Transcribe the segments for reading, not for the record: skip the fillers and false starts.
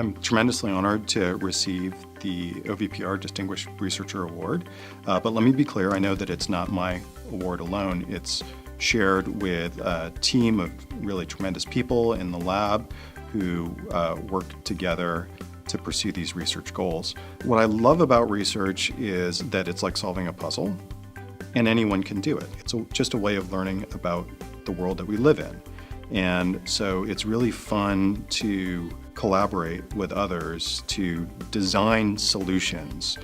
I'm tremendously honored to receive the OVPR Distinguished Researcher Award. But let me be clear, I know that it's not my award alone. It's shared with a team of really tremendous people in the lab who work together to pursue these research goals. What I love about research is that it's like solving a puzzle, and anyone can do it. It's just a way of learning about the world that we live in. And so it's really fun to collaborate with others to design solutions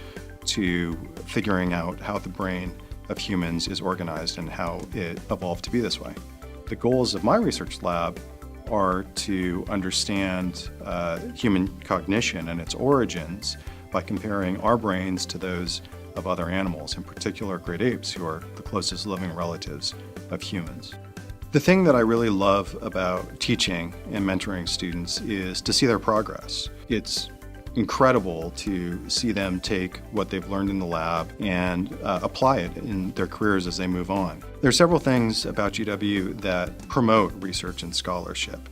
to figuring out how the brain of humans is organized and how it evolved to be this way. The goals of my research lab are to understand human cognition and its origins by comparing our brains to those of other animals, in particular great apes, who are the closest living relatives of humans. The thing that I really love about teaching and mentoring students is to see their progress. It's incredible to see them take what they've learned in the lab and apply it in their careers as they move on. There are several things about GW that promote research and scholarship.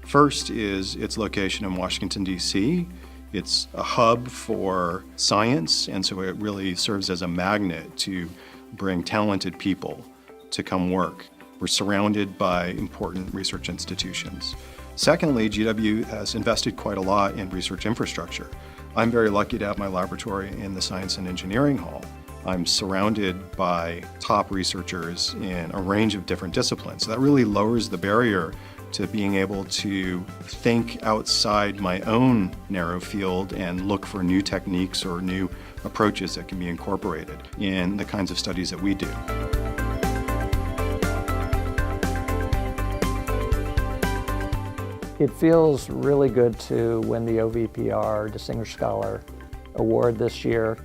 First is its location in Washington, D.C. It's a hub for science, and so it really serves as a magnet to bring talented people to come work. We're surrounded by important research institutions. Secondly, GW has invested quite a lot in research infrastructure. I'm very lucky to have my laboratory in the Science and Engineering Hall. I'm surrounded by top researchers in a range of different disciplines. So that really lowers the barrier to being able to think outside my own narrow field and look for new techniques or new approaches that can be incorporated in the kinds of studies that we do. It feels really good to win the OVPR Distinguished Scholar Award this year.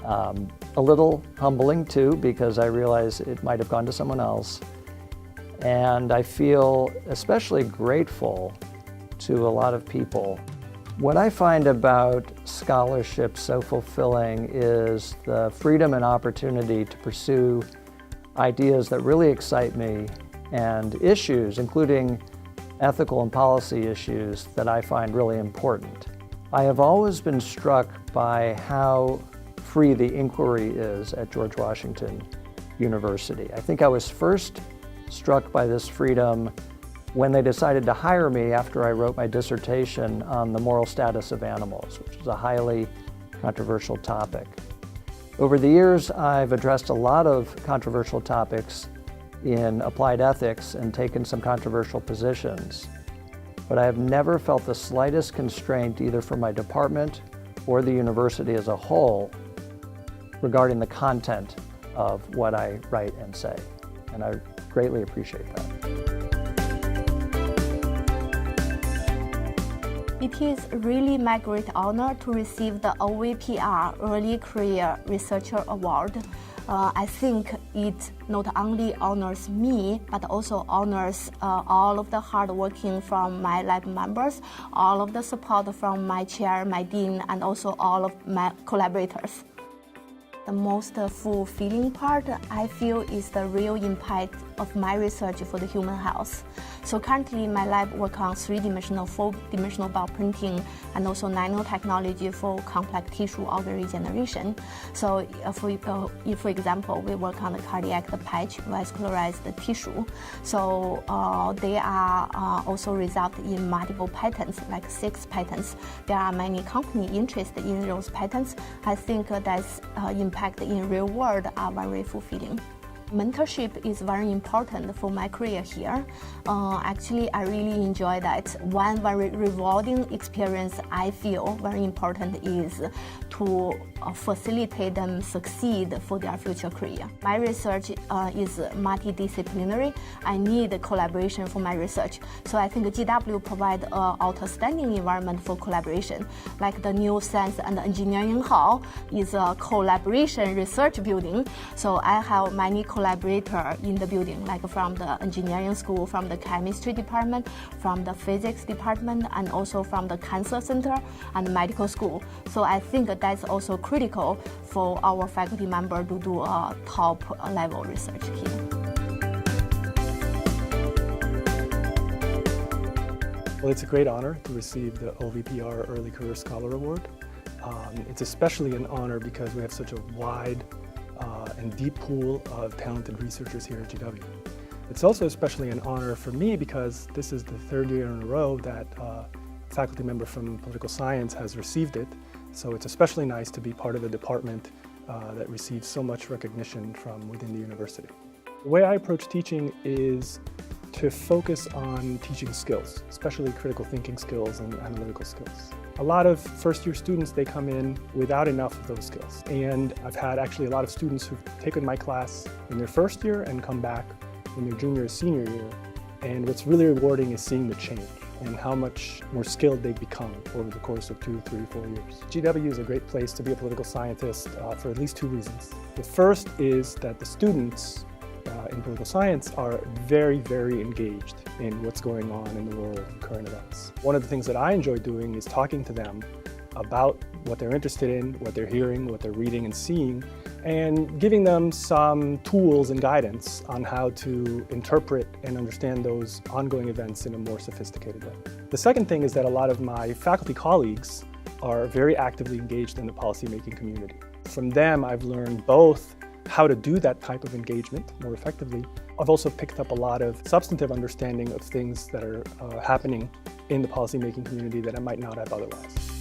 A little humbling too, because I realize it might have gone to someone else. And I feel especially grateful to a lot of people. What I find about scholarship so fulfilling is the freedom and opportunity to pursue ideas that really excite me and issues, including ethical and policy issues that I find really important. I have always been struck by how free the inquiry is at George Washington University. I think I was first struck by this freedom when they decided to hire me after I wrote my dissertation on the moral status of animals, which is a highly controversial topic. Over the years, I've addressed a lot of controversial topics in applied ethics and taken some controversial positions. But I have never felt the slightest constraint either from my department or the university as a whole regarding the content of what I write and say. And I greatly appreciate that. It is really my great honor to receive the OVPR Early Career Researcher Award. I think it not only honors me, but also honors all of the hard working from my lab members, all of the support from my chair, my dean, and also all of my collaborators. The most fulfilling part, I feel, is the real impact of my research for the human health. So currently, my lab works on 3-dimensional, 4-dimensional bioprinting, and also nanotechnology for complex tissue organ regeneration. So if, for example, we work on the cardiac patch vascularized tissue, so they are also result in multiple patents, like 6 patents. There are many companies interested in those patents. I think that's impact in real world are very fulfilling. Mentorship is very important for my career here. Actually, I really enjoy that. One very rewarding experience I feel very important is to facilitate them succeed for their future career. My research is multidisciplinary. I need collaboration for my research. So I think GW provides an outstanding environment for collaboration. Like the new Science and Engineering Hall is a collaboration research building. So I have many collaborators in the building, like from the engineering school, from the chemistry department, from the physics department, and also from the cancer center and medical school. So I think that's also critical for our faculty member to do a top level research here. Well, it's a great honor to receive the OVPR Early Career Scholar Award. It's especially an honor because we have such a wide and deep pool of talented researchers here at GW. It's also especially an honor for me because this is the third year in a row that a faculty member from political science has received it. So it's especially nice to be part of a department that receives so much recognition from within the university. The way I approach teaching is to focus on teaching skills, especially critical thinking skills and analytical skills. A lot of first-year students, they come in without enough of those skills. And I've had actually a lot of students who've taken my class in their first year and come back in their junior or senior year. And what's really rewarding is seeing the change and how much more skilled they've become over the course of 2, 3, 4 years. GW is a great place to be a political scientist for at least 2 reasons. The first is that the students in political science are very, very engaged in what's going on in the world and current events. One of the things that I enjoy doing is talking to them about what they're interested in, what they're hearing, what they're reading and seeing, and giving them some tools and guidance on how to interpret and understand those ongoing events in a more sophisticated way. The second thing is that a lot of my faculty colleagues are very actively engaged in the policymaking community. From them, I've learned both how to do that type of engagement more effectively. I've also picked up a lot of substantive understanding of things that are happening in the policymaking community that I might not have otherwise.